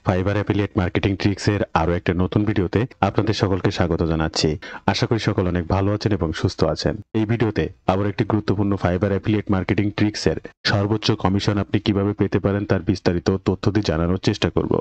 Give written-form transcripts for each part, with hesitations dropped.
Fibre affiliate marketing tricks এর আরো একটা নতুন ভিডিওতে আপনাদের সকলকে স্বাগত জানাচ্ছি। আশা করি সকল অনেক ভালো আছেন এবং সুস্থ আছেন। এই ভিডিওতে আবার একটি গুরুত্বপূর্ণ ফাইবার অ্যাফিলিয়েট মার্কেটিং ট্রিক্স এর সর্বোচ্চ কমিশন আপনি কিভাবে পেতে পারেন তার বিস্তারিত তথ্য দিয়ে জানানোর চেষ্টা করব।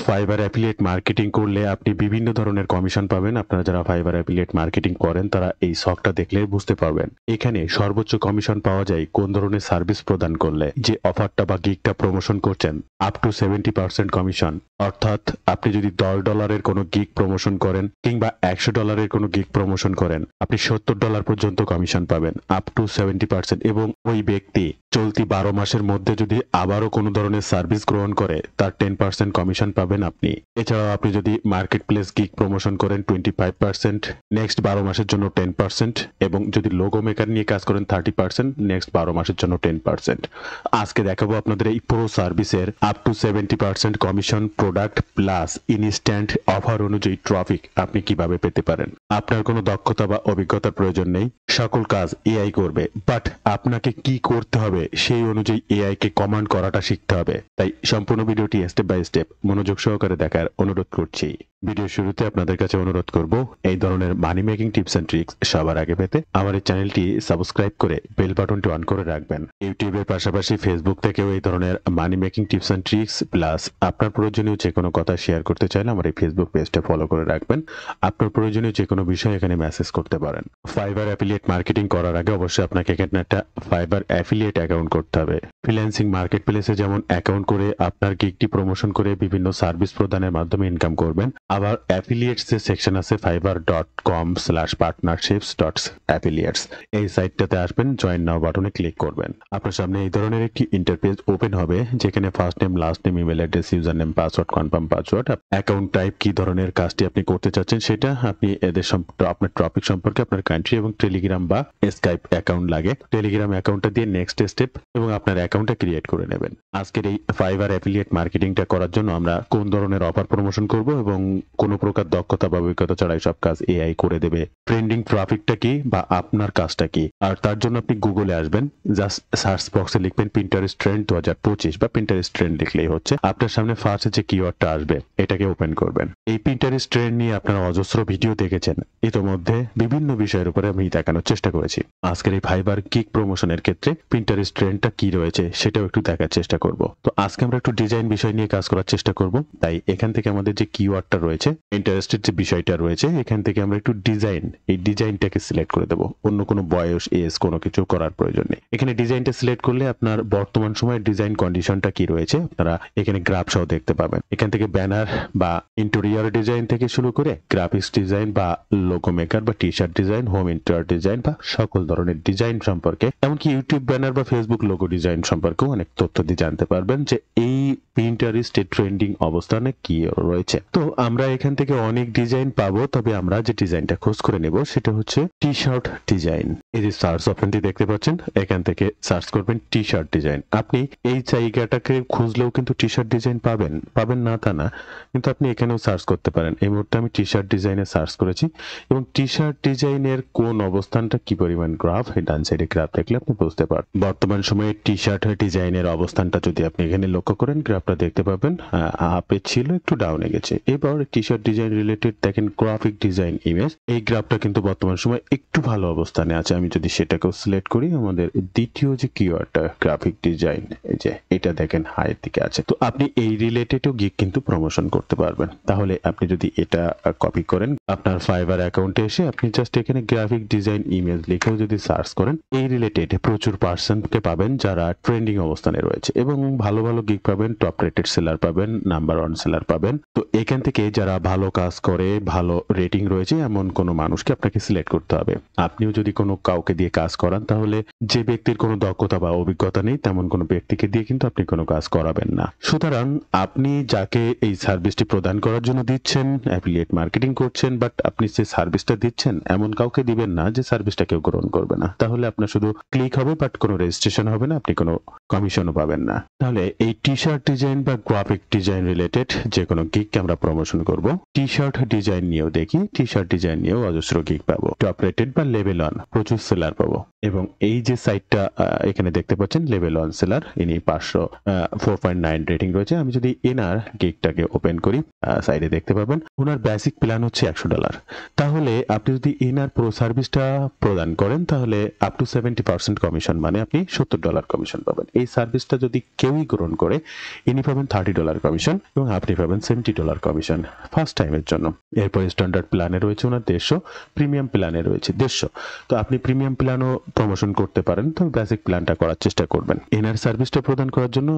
ফাইবার অ্যাফিলিয়েট মার্কেটিং করলে আপনি বিভিন্ন ধরনের কমিশন পাবেন। আপনারা যারা ফাইবার অ্যাফিলিয়েট মার্কেটিং করেন তারা এই সফটটা দেখলে বুঝতে পারবেন। এখানে সর্বোচ্চ কমিশন পাওয়া যায় কোন ধরনের সার্ভিস প্রদান করলে। যে অফারটা বা গিগটা প্রমোশন করছেন আপ টু 70% কমিশন, অর্থাৎ আপনি যদি $10 কোনো গিগ প্রমোশন করেন কিংবা $100 কোনো গিগ প্রমোশন করেন, আপনি $70 পর্যন্ত কমিশন পাবেন আপ টু 70%। এবং ওই ব্যক্তি চলতি 12 মাসের মধ্যে যদি আবারও কোনো ধরনের সার্ভিস গ্রহণ করে তার 10% কমিশন পাবেন আপনি। এছাড়াও আপনি যদি মার্কেট প্লেস গিগ প্রমোশন করেন 25%, নেক্সট 12 মাসের জন্য 10%, এবং যদি লোগো মেকার নিয়ে কাজ করেন 30%, নেক্সট 12 মাসের জন্য 10%। আজকে দেখাবো আপনাদের এই পুরো সার্ভিসের up to 70% commission product plus instant offer অনুযায়ী ট্রাফিক আপনি কিভাবে পেতে পারেন। আপনার কোনো দক্ষতা বা অভিজ্ঞতার প্রয়োজন নেই, সকল কাজ এআই করবে। বাট আপনাকে কি করতে হবে সেই অনুযায়ী এআই কে কমান্ড করাটা শিখতে হবে। তাই সম্পূর্ণ ভিডিওটি স্টেপ বাই স্টেপ মনোযোগ সহকারে দেখার অনুরোধ করছি। ভিডিও শুরুতে আপনাদের কাছে অনুরোধ করব, এই ধরনের money making tips and tricks সবার আগে পেতে আমার এই চ্যানেলটি সাবস্ক্রাইব করে বেল বাটনটি অন করে রাখবেন। ইউটিউবের পাশাপাশি ফেসবুক থেকেও এই ধরনের money making tips and tricks plus আপনার প্রয়োজনীয় যে কোনো কথা শেয়ার করতে চাইলে আমার এই ফেসবুক পেজটা ফলো করে রাখবেন। আপনার প্রয়োজনীয় যে কোনো বিষয় এখানে মেসেজ করতে পারেন। ফাইবার অ্যাফিলিয়েট মার্কেটিং করার আগে অবশ্যই আপনাকে এখানে একটা ফাইবার অ্যাফিলিয়েট অ্যাকাউন্ট করতে হবে। ফ্রিল্যান্সিং মার্কেট প্লেসে যেমন অ্যাকাউন্ট করে আপনার গিগটি প্রমোশন করে বিভিন্ন সার্ভিস প্রদানের মাধ্যমে ইনকাম করবেন, আবার অ্যাফিলিয়েটস এর সেকশন আছে fiverr.com/partnerships.affiliates। এই সাইটটাতে আসবেন, জয়েন নাও বাটনে ক্লিক করবেন। আপনার সামনে এই ধরনের একটি ইন্টারফেস ওপেন হবে যেখানে first name, last name, email address, user name, password, confirm password, account type, কি ধরনের কাজটি আপনি করতে চাচ্ছেন সেটা, আপনি এদের আপনার টপিক সম্পর্কে, আপনার কান্ট্রি, এবং টেলিগ্রাম বা স্কাইপ অ্যাকাউন্ট লাগে। টেলিগ্রাম অ্যাকাউন্টটা দিয়ে নেক্সট স্টেপ এবং আপনার অ্যাকাউন্টটা ক্রিয়েট করে নেবেন। আজকের এই ফাইবার অ্যাফিলিয়েট মার্কেটিংটা করার জন্য আমরা কোন ধরনের অফার প্রমোশন করব এবং কোনো প্রকার দক্ষতা বা অভিজ্ঞতা ছাড়াই সব কাজ এআই করে দেবে। ট্রেন্ডিং ট্রাফিকটা কি বা আপনার কাজটা কি, আর তার জন্য আপনি গুগলে আসবেন, জাস্ট সার্চ বক্সে লিখবেন পিন্টারেস্ট ট্রেন্ড 2025 বা পিন্টারেস্ট ট্রেন্ড লিখলেই হচ্ছে। আপনার সামনে ফার্স্টে যে কিওয়ার্ডটা আসবে এটাকে ওপেন করবেন। এই পিন্টারেস্ট ট্রেন্ড নিয়ে আপনারা অজস্র ভিডিও দেখেছেন, ইতোমধ্যে বিভিন্ন বিষয়ের উপরে আমি দেখানোর চেষ্টা করেছি। আজকের এই ফাইবার গিগ প্রমোশনের ক্ষেত্রে পিন্টারেস্ট ট্রেন্ডটা কি রয়েছে সেটাও একটু দেখার চেষ্টা করব। তো আজকে আমরা একটু ডিজাইন বিষয় নিয়ে কাজ করার চেষ্টা করব। তাই এখান থেকে আমাদের যে কিওয়ার্ডটা রয়েছে, ইন্টারেস্টেড যে বিষয়টা রয়েছে, এখান থেকে আমরা একটু ডিজাইন, এই ডিজাইনটাকে সিলেক্ট করে দেব। অন্য কোনো বয়স, এজ কোনো কিছু করার প্রয়োজন নেই। এখানে ডিজাইনটা সিলেক্ট করলে আপনার বর্তমান সময়ের ডিজাইন কন্ডিশনটা কি রয়েছে আপনারা এখানে গ্রাফ সহ দেখতে পাবেন। এখান থেকে ব্যানার বা ইন্টেরিয়র ডিজাইন থেকে শুরু করে গ্রাফিক্স ডিজাইন বা লোগো মেকার বা T shirt design, home interior design বা সকল ধরনের ডিজাইন সম্পর্কে, এমনকি ইউটিউব ব্যানার বা ফেসবুক লোগো ডিজাইন সম্পর্কেও অনেক তথ্য দিয়ে জানতে পারবেন যে এই পিন্টারেস্টে ট্রেন্ডিং অবস্থানে কি রয়েছে। তো আমরা এখান থেকে অনেক ডিজাইন পাবো, তবে আমরা যে ডিজাইনটা খোঁজ করে নেব সেটা হচ্ছে টি শার্ট ডিজাইন। এই যে সার্চ অপশনটি দেখতে পাচ্ছেন, এখান থেকে সার্চ করবেন টি শার্ট ডিজাইন। আপনি এই জায়গাটাকে খুঁজলেও কিন্তু টি শার্ট ডিজাইন পাবেন না তা না, কিন্তু আপনি এখানেও সার্চ করতে পারেন। এই মুহূর্তে আমি টি শার্ট ডিজাইনে সার্চ করেছি এবং টি শার্ট ডিজাইনের কোন অবস্থানটা কি পরিমাণ গ্রাফ, এই ডান সাইডে গ্রাফ দেখলে আপনি বুঝতে পারবেন। বর্তমান সময়ে টি শার্ট ডিজাইনের অবস্থানটা যদি আপনি এখানে লক্ষ্য করেন, গ্রাফটা দেখতে পাবেন আপে ছিল, একটু ডাউনে গেছে। এবার টি শার্ট ডিজাইন রিলেটেড দেখেন গ্রাফিক ডিজাইন ইমেজ, এই গ্রাফটা কিন্তু বর্তমান সময় একটু ভালো অবস্থানে আছে। আমি যদি সেটাকেও সিলেক্ট করি, আমাদের দ্বিতীয় যে কিওয়ার্ডটা গ্রাফিক ডিজাইন, এই যে এটা দেখেন হাইয়ের দিকে আছে। তো আপনি এই রিলেটেডও গিগ কিন্তু প্রমোশন করতে পারবেন। তাহলে আপনি যদি এটা কপি করেন আপনার ফাইবার অ্যাকাউন্টে এসে আপনি জাস্ট এখানে গ্রাফিক ডিজাইন ইমেজ লিখেও যদি সার্চ করেন, এই রিলেটেড প্রচুর পার্সনকে পাবেন যারা ট্রেন্ডিং অবস্থানে রয়েছে এবং ভালো ভালো গিগ পাবেন, টপ রেটেড সেলার পাবেন, নাম্বার 1 সেলার পাবেন। তো এখান থেকে যারা ভালো কাজ করে, ভালো রেটিং রয়েছে এমন কোনো মানুষকে আপনাকে সিলেক্ট করতে হবে। আপনিও যদি কোনো কাউকে দিয়ে কাজ করান, তাহলে যে ব্যক্তির কোনো দক্ষতা বা অভিজ্ঞতা নেই তেমন কোনো ব্যক্তিকে দিয়ে কিন্তু আপনি কোনো কাজ করাবেন না। সুতরাং আপনি যাকে এই সার্ভিসটি প্রদান করার জন্য দিচ্ছেন, অ্যাফিলিয়েট মার্কেটিং করছেন, বাট আপনি যে সার্ভিসটা দিচ্ছেন এমন কাউকে দিবেন না যে সার্ভিসটা কেউ গ্রহণ করবে না। তাহলে আপনার শুধু ক্লিক হবে বাট কোনো রেজিস্ট্রেশন হবে না, আপনি কোনো কমিশনও পাবেন না। তাহলে এই টি-শার্ট ডিজাইন বা গ্রাফিক ডিজাইন রিলেটেড যে কোনো গিগকে আমরা প্রমোশন করব। টি-শার্ট ডিজাইন নিয়েও দেখি, টি-শার্ট ডিজাইন নিয়েও অজস্র গিগ পাবো। টপ রেটেড বা লেভেল 1 প্রচুর সেলার পাবো। এবং এই যে সাইটটা এখানে দেখতে পাচ্ছেন লেভেল 1 সেলার, ইনি 4.9 রেটিং রয়েছে। আমি যদি এনার গিগটাকে ওপেন করি, সাইডে দেখতে পাবেন ওনার বেসিক প্ল্যান হচ্ছে $100। তাহলে আপনি যদি এনার প্রো সার্ভিসটা প্রদান করেন তাহলে আপ টু 70% কমিশন, মানে আপনি $70 কমিশন পাবেন। এই সার্ভিসটা যদি কেউই গ্রহণ করে ইনি পাবেন $30 কমিশন এবং আপনি পাবেন $70 কমিশন ফার্স্ট টাইমের জন্য। এরপর স্ট্যান্ডার্ড প্ল্যানে রয়েছে ওনার 150, প্রিমিয়াম প্ল্যানে রয়েছে 150। তো আপনি প্রিমিয়াম প্ল্যানও প্রমোশন করতে পারেন, তবে বেসিক প্ল্যানটা করার চেষ্টা করবেন। এনার সার্ভিসটা প্রদান করার জন্য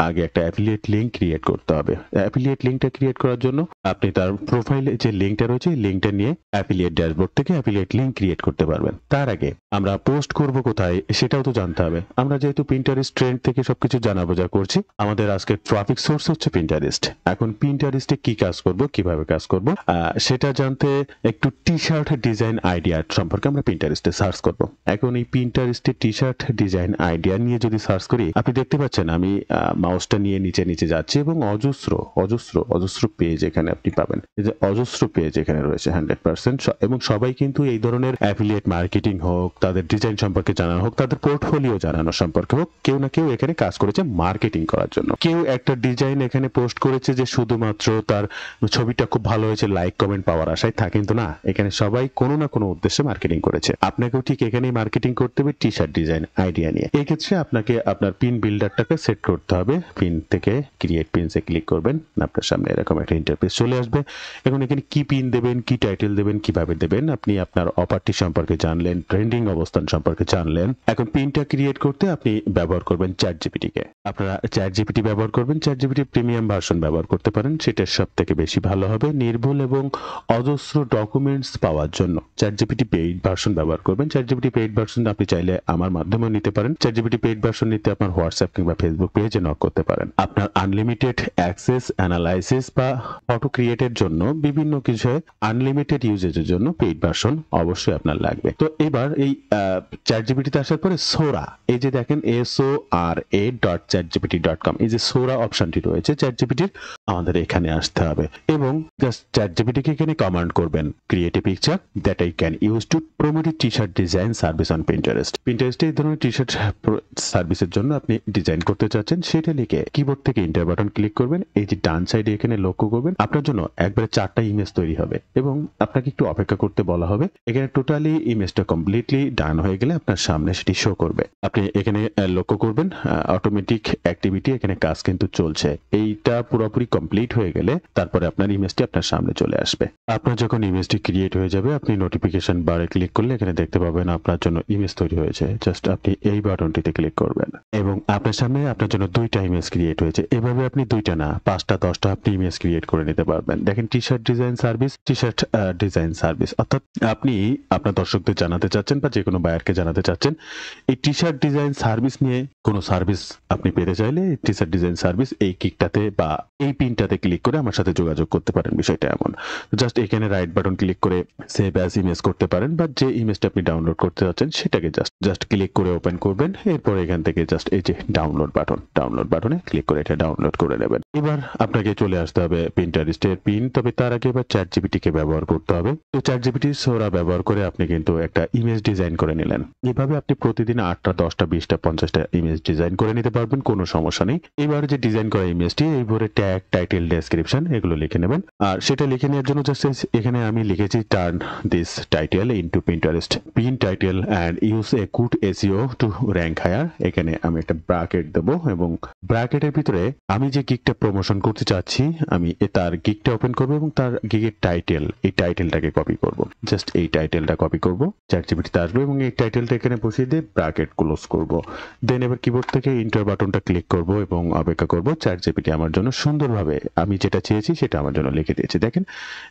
আগে একটা অ্যাফিলিয়েট লিংক ক্রিয়েট করতে হবে। অ্যাফিলিয়েট লিংকটা ক্রিয়েট করার জন্য আপনি তার প্রোফাইলে যে লিংকটা রয়েছে এই লিংকটা নিয়ে অ্যাফিলিয়েট ড্যাশবোর্ড থেকে অ্যাফিলিয়েট লিংক ক্রিয়েট করতে পারবেন। তার আগে আমরা পোস্ট করব কোথায় সেটাও তো জানতে হবে। আমরা যেহেতু পিন্টারেস্ট ট্রেন্ড থেকে সবকিছু জানা বোঝা করছি, আমাদের আজকে ট্রাফিক সোর্স হচ্ছে পিন্টারেস্ট। এখন পিন্টারেস্টে কি কাজ করব, কিভাবে কাজ করব সেটা জানতে একটু টি-শার্ট ডিজাইন আইডিয়া সম্পর্কে আমরা পিন্টারেস্টে সার্চ করব। এখন এই পিন্টারেস্টে টি-শার্ট ডিজাইন আইডিয়া নিয়ে যদি সার্চ করি, আপনি দেখতে পাচ্ছেন আমি মাউসটা নিয়ে নিচে নিচে যাচ্ছি এবং অজস্র পেজ এখানে আপনি পাবেন। এই যে অজস্র পেজ এখানে রয়েছে 100%, এবং সবাই কিন্তু এই ধরনের অ্যাফিলিয়েট মার্কেটিং হোক, তাদের ডিজাইন সম্পর্কে জানানো হোক, তাদের পোর্টফোলিও জানানো সম্পর্কে হোক, কেউ না কেউ এখানে কাজ করেছে মার্কেটিং করার জন্য। কেউ একটা ডিজাইন এখানে পোস্ট করেছে যে শুধুমাত্র তার ছবিটা খুব ভালো হয়েছে লাইক কমেন্ট পাওয়ার আশায়, তা কিন্তু না। এখানে সবাই কোনো না কোনো উদ্দেশ্যে মার্কেটিং করেছে। আপনাকেও ঠিক এখানেই মার্কেটিং করতে হবে টি-শার্ট ডিজাইন আইডিয়া নিয়ে। এই ক্ষেত্রে আপনাকে আপনার পিন বিল্ডারটাকে সেট করতে হবে। পিন থেকে ক্রিয়েট পিনসে ক্লিক করবেন, আপনার সামনে এরকম একটা ইন্টারফেস চলে আসবে। এখন এখানে কি পিন দেবেন, কি টাইটেল দেবেন, কিভাবে দেবেন, আপনি আপনার অফারটি সম্পর্কে জানলেন, ট্রেন্ডিং অবস্থান সম্পর্কে জানলেন। এখন পিনটা ক্রিয়েট করতে আপনি ব্যবহার করবেন চ্যাট জিপিটিকে। আপনারা চ্যাট জিপিটি ব্যবহার করবেন, চ্যাট জিপিটি প্রিমিয়াম ভার্সন ব্যবহার করতে পারেন, সেটা সব থেকে বেশি ভালো হবে নির্ভুল এবং অজস্র ডকুমেন্টস পাওয়ার জন্য। চ্যাট জিপিটি পেইড ভার্সন ব্যবহার করবেন। চ্যাট জিপিটি পেইড ভার্সন আপনি চাইলে আমার মাধ্যমেও নিতে পারেন। চ্যাট জিপিটি পেইড ভার্সন নিতে আপনার হোয়াটসঅ্যাপ কিংবা ফেসবুক পেজে নক করতে পারেন। আপনার আনলিমিটেড অ্যাক্সেস, অ্যানালাইসিস বা ফটো ক্রিয়েটের জন্য, বিভিন্ন কিছু আনলিমিটেড ইউজেজের জন্য পেইড ভার্সন অবশ্যই আপনার লাগবে। তো এবার এই চ্যাট জিপিটিতে আসার পরে সোরা, এই যে দেখেন sora.chatgpt.com, এই যে সোরা অপশনটি রয়েছে চ্যাট জিপিটির, আমাদের এখানে আসতে হবে এবং জাস্ট চ্যাট জিপিটিকে এখানে কমান্ড করবেন create a picture that I can use to promote a T-shirt design service on Pinterest. পিন্টারেস্টে এই ধরনের টি-শার্ট সার্ভিসের জন্য আপনি ডিজাইন করতে চাচ্ছেন, সেটা লিখে কিবোর্ড থেকে এন্টার বাটন ক্লিক করবেন। এই যে ডান সাইডে এখানে লক্ষ্য করবেন, আপনার জন্য একবারে 4টা ইমেজ তৈরি হবে এবং আপনাকে একটু অপেক্ষা করতে বলা হবে। এখানে টোটালি ইমেজটা কমপ্লিটলি ডান হয়ে গেলে আপনার সামনে সেটি শো করবে। আপনি এখানে লক্ষ্য করবেন অটোমেটিক অ্যাক্টিভিটি, এখানে কাজ কিন্তু চলছে। এইটা পুরোপুরি কমপ্লিট হয়ে গেলে তারপরে আপনার ইমেজটি আপনার সামনে চলে আসবে। আপনার যখন ইমেজটি ক্রিয়েট হয়ে যাবে, আপনি নোটিফিকেশন বারে ক্লিক করলে এখানে দেখতে পাবেন আপনার জন্য ইমেজ তৈরি হয়েছে। জাস্ট আপনি এই বাটনটিতে ক্লিক করবেন এবং আপনার সামনে আপনার জন্য 2টা ইমেজ ক্রিয়েট হয়েছে। এভাবে আপনি 2টা না 5টা 10টা আপনি ইমেজ ক্রিয়েট করে নিতে পারবেন। দেখেন T-shirt design service, T-shirt design service, অর্থাৎ আপনি আপনার দর্শকদের জানাতে চাচ্ছেন বা যে কোনো বায়ারকে জানাতে চাচ্ছেন এই টি-শার্ট ডিজাইন সার্ভিস নিয়ে কোনো সার্ভিস আপনি পেতে চাইলে টি-শার্ট ডিজাইন সার্ভিস এই কিকটাতে বা এই পিনটাতে ক্লিক করে আমার সাথে যোগাযোগ করতে পারেন। বিষয়টা এমন, জাস্ট এখানে রাইট বাটন ক্লিক করে সেভ অ্যাজ ইমেজ করতে পারেন বা যে ইমেজটা আপনি ডাউনলোড করতে যাচ্ছেন সেটাকে জাস্ট ক্লিক করে ওপেন করবেন। এরপর এখান থেকে জাস্ট এই যে ডাউনলোড বাটনে ক্লিক করে এটা ডাউনলোড করে নেবেন। এবার আপনাকে চলে আসতে হবে পিন্টারেস্টের পিন, তবে তার আগে এবার চ্যাট জিপিটিকে ব্যবহার করতে হবে। তো চ্যাট জিপিটি সোরা ব্যবহার করে আপনি কিন্তু একটা ইমেজ ডিজাইন করে নিলেন। এভাবে আপনি প্রতিদিন 8টা 10টা 20টা 50টা ইমেজ ডিজাইন করে নিতে পারবেন, কোনো সমস্যা নেই। এবার যে ডিজাইন করা ইমেজটি এই ভরে ট্যাগ, টাইটেল, ডেসক্রিপশন এগুলো লিখে নেবেন। আর সেটা লিখে নেওয়ার জন্য জাস্ট এখানে আমি লিখেছি turn this title into Pinterest pin title and use a good SEO to rank higher. এখানে আমি একটা ব্র্যাকেট দেব এবং ব্র্যাকেটের ভিতরে আমি যে গিগটা প্রমোশন করতে চাচ্ছি আমি তার গিগটা ওপেন করব এবং তার গিগের টাইটেল, এই টাইটেলটাকে কপি করব। জাস্ট এই টাইটেলটা কপি করব, চ্যাট জিপিটিতে আসবে এবং এই টাইটেলটা এখানে বসিয়ে দিয়ে ব্র্যাকেট ক্লোজ করব। দেন এবার কিবোর্ড থেকে এন্টার বাটনটা ক্লিক করব এবং অপেক্ষা করব। চ্যাট জিপিটি আমার জন্য সুন্দরভাবে আমি যেটা চেয়েছি সেটা আমার জন্য লিখে দিয়েছে। দেখেন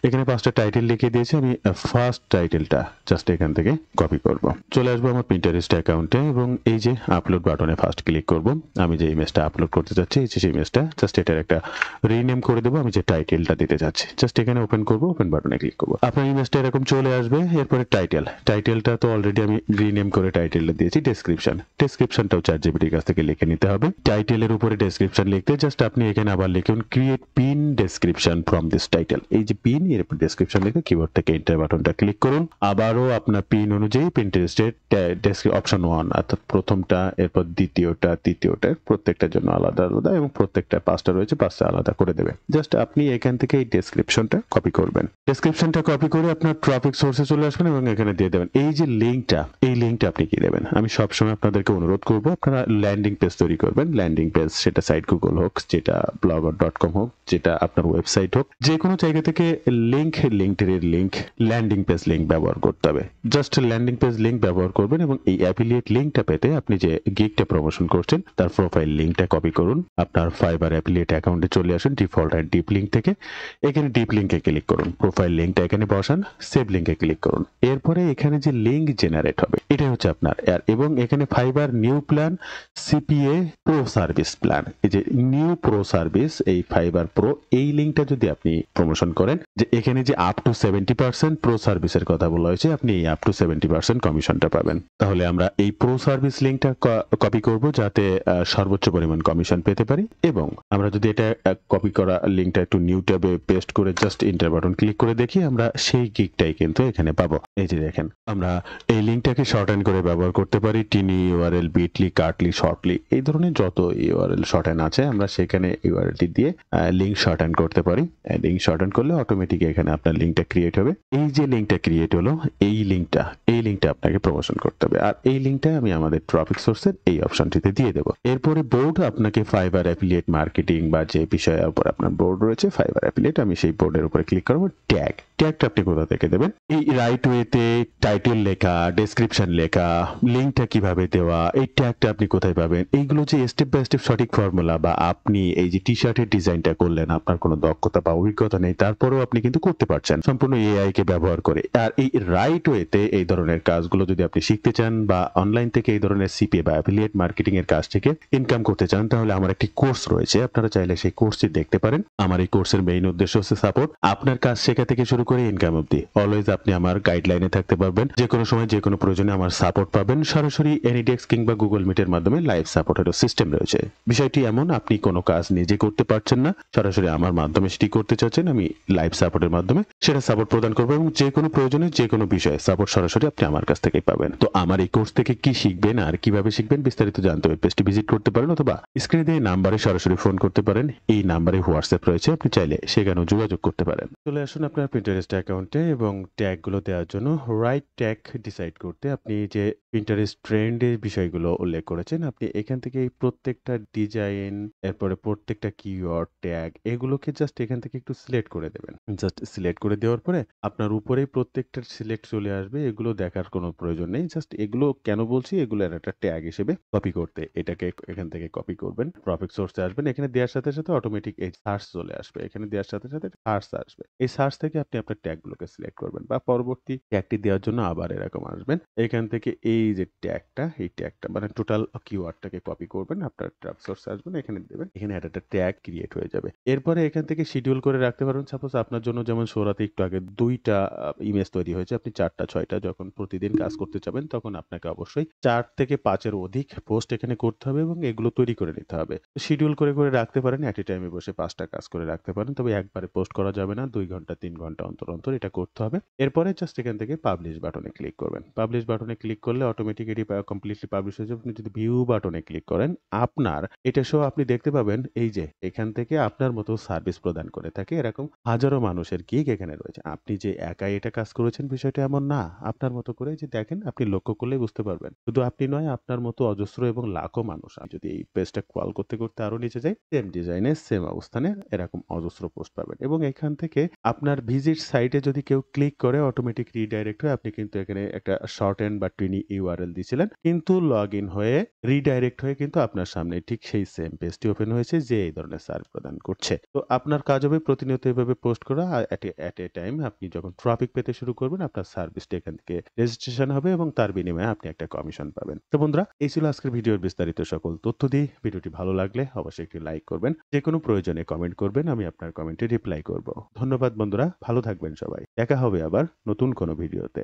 এখানে 5টা টাইটেল লিখে দিয়েছে। আমি ফার্স্ট টাইটেলটা জাস্ট এখান থেকে কপি করব, চলে আসবো আমার পিন্টারেস্ট অ্যাকাউন্টে এবং এই যে আপলোড বাটনে ফার্স্ট ক্লিক করব। আমি যে ইমেজটা আপলোড করতে যাচ্ছি এই যে ইমেজটা জাস্ট এটার একটা রিনেম করে দেবো। আমি যে টাইটেলটা দিতে যাচ্ছি জাস্ট এখানে ওপেন করব, ওপেন বাটনে ক্লিক করব। আপনার ইমেজটা এরকম চলে আসবে। এরপরে টাইটেলটা তো অলরেডি আমি রিনেম করে টাইটেলটা দিয়েছি। ডেসক্রিপশনটাও ChatGPT-র কাছ থেকে লিখে নিতে হবে। টাইটেলের উপরে ডেসক্রিপশন লিখতে জাস্ট আপনি এখানে আবার লিখুন create pin description from this title. এই যে পিন এর উপর ডেসক্রিপশন লিখে কিবোর্ড থেকে এন্টার বাটনটা ক্লিক করুন। আবারও আপনার পিন অনুযায়ী Pinterest-এর অপশন 1 অর্থাৎ প্রথমটা, এরপর দ্বিতীয়টা, তৃতীয়টা প্রত্যেকটার জন্য আলাদা আলাদা এবং প্রত্যেকটা 5টা রয়েছে 5টা আলাদা করে দেবেন। জাস্ট আপনি এখান থেকে এই ডেসক্রিপশনটা কপি করবেন। ডেসক্রিপশনটা কপি করে আপনার ট্রাফিক সোর্সে চলে আসবেন এবং এখানে দিয়ে দেবেন। এই যে লিংকটা, এই লিংকটা আপনি কি দেবেন? আমি সবসময় আপনাদেরকে অনুরোধ করব আপনারা ল্যান্ডিং পেজ তৈরি করবেন। ল্যান্ডিং পেজ সেটা সাইট গুগল হোক, যেটা blogger.com হোক, যেটা আপনার ওয়েবসাইট হোক, যে কোনো জায়গা থেকে লিঙ্কডইনের লিংক, ল্যান্ডিং পেজ লিংক ব্যবহার করতে হবে। জাস্ট ল্যান্ডিং পেজ লিংক ব্যবহার করবেন এবং এই অ্যাফিলিয়েট লিংকটা পেতে আপনি যে গিগটা প্রমোশন করছেন তার প্রোফাইল লিংকটা কপি করুন। আপনার ফাইবার অ্যাফিলিয়েট অ্যাকাউন্টে চলে আসুন ডিফল্ট অ্যান্ড ডিপ লিংক থেকে। এখানে ডিপ লিংকে ক্লিক করুন, প্রোফাইল লিংকটা এখানে বসান, সেভ লিংকে ক্লিক করুন। এরপরে এখানে যে লিংক জেনারেট হবে এটা হচ্ছে আপনার এবং এখানে fibre new plan CPA pro service plan, এই যে নিউ প্রো সার্ভিস, এই ফাইবার প্রো এই লিংকটা যদি আপনি প্রমোশন করেন, যে এখানে যে আপ টু 70% প্রো সার্ভিসের কথা বলা হয়েছে, আপনি এই আপ টু 70% কমিশনটা পাবেন। তাহলে আমরা এই প্রো সার্ভিস লিংকটা কপি করব যাতে সর্বোচ্চ পরিমাণ কমিশন পেতে পারি। এবং আমরা যদি এটা কপি করা লিংকটা একটু নিউ ট্যাবে পেস্ট করে জাস্ট এন্টার বাটন ক্লিক করে দেখি, আমরা সেই গিগটাই কিন্তু এখানে পাবো। এই যে দেখেন, আমরা এই লিংকটাকে শর্টহ্যান্ড করে ব্যবহার করতে পারি। টিনি ইউআরএল, বিটলি, কার্টলি, শর্টলি, এই ধরনের যত ইউআরএল শর্টহ্যান্ড আছে আমরা সেখানে ইউআরএলটি দিয়ে লিংক শর্টহ্যান্ড করতে পারি। লিংক শর্টহ্যান্ড করলে অটোমেটিক এখানে আপনার লিংকটা ক্রিয়েট হবে। এই যে লিংকটা ক্রিয়েট হলো, এই লিংকটা আপনাকে প্রমোশন করতে হবে। আর এই লিংকটা আমি আমাদের ট্রাফিক সোর্সের এই অপশনটিতে দিয়ে দেবো। এরপরে বোর্ড, আপনাকে ফাইবার অ্যাফিলিয়েট মার্কেটিং বা যে বিষয়ের উপর আপনার বোর্ড রয়েছে ফাইবার অ্যাফিলিয়েট, আমি সেই বোর্ডের উপরে ক্লিক করবো। ট্যাগটা আপনি কোথা থেকে দেবেন? এই রাইট ওয়েতে টাইটেল লেখা, ডেসক্রিপশন লেখা, লিংকটা কিভাবে দেওয়া, এই ট্যাগটা আপনি কোথায় পাবেন? এইগুলো যে স্টেপ বাই স্টেপ সঠিক ফর্মুলা, বা আপনি এই যে টি শার্টের ডিজাইনটা করলেন, আপনার কোনো দক্ষতা বা অভিজ্ঞতা নেই, তারপরেও আপনি কিন্তু করতে পারছেন সম্পূর্ণ এআই কে ব্যবহার করে। আর এই রাইট ওয়েতে এই ধরনের কাজগুলো যদি আপনি শিখতে চান বা অনলাইন থেকে এই ধরনের সিপিএ বা অ্যাফিলিয়েট মার্কেটিং এর কাজ থেকে ইনকাম করতে চান, তাহলে আমার একটি কোর্স রয়েছে, আপনারা চাইলে সেই কোর্সটি দেখতে পারেন। আমার এই কোর্সের মেইন উদ্দেশ্য হচ্ছে সাপোর্ট, আপনার কাজ শেখা থেকে শুরু করে ইনকাম অবধি। অলওয়েজ আপনি আমার গাইডলাইনে থাকতে পারবেন, যে কোনো সময় যে কোনো প্রয়োজনে আমার সাপোর্ট পাবেন। সরাসরি এনিডেক্স কিংবা গুগল মিটের মাধ্যমে লাইভ সাপোর্টেরও সিস্টেম রয়েছে। বিষয়টি এমন, আপনি কোনো কাজ নিজে করতে পারছেন না, সরাসরি আমার মাধ্যমে সেটি করতে চাচ্ছেন, আমি লাইভ সাপোর্টের মাধ্যমে সেটা সাপোর্ট প্রদান করবো এবং যে কোনো প্রয়োজনে যে কোনো বিষয়ে সাপোর্ট সরাসরি আপনি আমার কাছ থেকেই পাবেন। তো আমার এই কোর্স থেকে কি শিখবেন আর কিভাবে শিখবেন বিস্তারিত জানতে ওয়েব পেজটি ভিজিট করতে পারেন, অথবা স্ক্রিনে দিয়ে নাম্বারে সরাসরি ফোন করতে পারেন। এই নাম্বারে হোয়াটসঅ্যাপ রয়েছে, আপনি চাইলে সেখানেও যোগাযোগ করতে পারেন। চলে আসুন আপনার Pinterest অ্যাকাউন্টে এবং ট্যাগগুলো দেওয়ার জন্য রাইট ট্যাগ ডিসাইড করতে আপনি যে Pinterest ট্রেন্ডের বিষয়গুলো উল্লেখ করেছেন, আপনি এখান থেকে এই প্রত্যেকটা ডিজাইন, এরপরে প্রত্যেকটা কিওয়ার্ড ট্যাগ, এগুলোকে জাস্ট এখান থেকে একটু সিলেক্ট করে দেবেন। জাস্ট সিলেক্ট করে দেওয়ার পরে আপনার উপরেই প্রত্যেকটা সিলেক্ট চলে আসবে। এগুলো দেখার কোনো প্রয়োজন নেই। জাস্ট এগুলো কেন বলছি, এগুলোর একটা ট্যাগ হিসেবে কপি করতে, এটাকে এখান থেকে কপি করবেন, ট্রাফিক সোর্সে আসবেন। এখানে দেওয়ার সাথে সাথে অটোমেটিক এই সার্চ চলে আসবে। এখানে দেওয়ার সাথে সাথে সার্চ আসবে। এই সার্চ থেকে আপনি আপনার ট্যাগগুলোকে সিলেক্ট করবেন, বা পরবর্তী ট্যাগটি দেওয়ার জন্য আবার এরকম আসবেন। এখান থেকে এই যে ট্যাগটা, এই ট্যাগটা মানে টোটাল কিওয়ার্ডটাকে কপি করবেন, আপনার ট্রাফিক সোর্সে আসবেন, এখানে দেবেন, এখানে একটা ট্যাগ ক্রিয়েট হয়ে যাবে। এরপরে এখান থেকে শিডিউল করে রাখতে পারবেন। সাপোজ আপনার জন্য যেমন সোরাতে একটু আগে 2টা ইমেজ তৈরি হয়েছে, আপনি 4টা 6টা যখন প্রতিদিন কাজ করতে চাবেন, তখন আপনাকে অবশ্যই 4 থেকে 5 এর অধিক পোস্ট এখানে করতে হবে এবং এগুলো তৈরি করে নিতে হবে। শিডিউল করে করে রাখতে পারেন, এট এ টাইমে বসে 5টা কাজ করে রাখতে পারেন। তবে একবারে পোস্ট করা যাবে না, 2 ঘন্টা 3 ঘন্টা অন্তর অন্তর এটা করতে হবে। এরপরে জাস্ট এখান থেকে পাবলিশ বাটনে ক্লিক করবেন। পাবলিশ বাটনে ক্লিক করলে অটোমেটিক এটি কমপ্লিটলি পাবলিশ হয়ে যাবে। আপনি যদি ভিউ বাটনে ক্লিক করেন, আপনার এটা সহ আপনি দেখতে পাবেন এই যে এখান থেকে আপনার মতো সার্ভিস প্রদান করে থাকে এরকম হাজারো মানুষের গিগ এখানে রয়েছে। আপনি যে একাই এটা কাজ করেছেন বিষয়টা এমন না। আপনার মতো করে যে দেখেন, আপনি লক্ষ্য করলেই বুঝতে পারবেন। শুধু আপনি নয়, আপনার মতো অজস্র এবং লাখো মানুষ। আমি যদি এই পেজটা স্ক্রল করতে করতে আরো নিচে যাই, সেম ডিজাইনে সেম অবস্থানে এরকম অজস্র পোস্ট পাবেন। এবং এখান থেকে আপনার ভিজিট সাইটে যদি কেউ ক্লিক করে অটোমেটিক রিডাইরেক্ট হয়ে, আপনি কিন্তু এখানে একটা শর্ট এন্ড বা টিনি ইউআরএল দিয়েছিলেন, কিন্তু লগ ইন হয়ে রিডাইরেক্ট হয়ে কিন্তু আপনার সামনে ঠিক সেই সেম পেজটি ওপেন হয়েছে যে এই ধরনের সার্ভিস প্রদান করছে। তো আপনার কাজ হবে প্রতিনিয়ত এভাবে পোস্ট করা। এট এ টাইম আপনি যখন ট্রাফিক পেতে শুরু করবেন, আপনার সার্ভিসটা এখান থেকে রেজিস্ট্রেশন হবে এবং তার বিনিময়ে আপনি একটা কমিশন পাবেন। তো বন্ধুরা, এই ছিল আজকের ভিডিওর বিস্তারিত সকল তথ্য দিয়ে। ভিডিওটি ভালো লাগলে অবশ্যই একটি লাইক করবেন, যে কোনো প্রয়োজনে কমেন্ট করবেন, আমি আপনার কমেন্টে রিপ্লাই করব। ধন্যবাদ বন্ধুরা, ভালো থাকবেন সবাই। দেখা হবে আবার নতুন কোনো ভিডিওতে।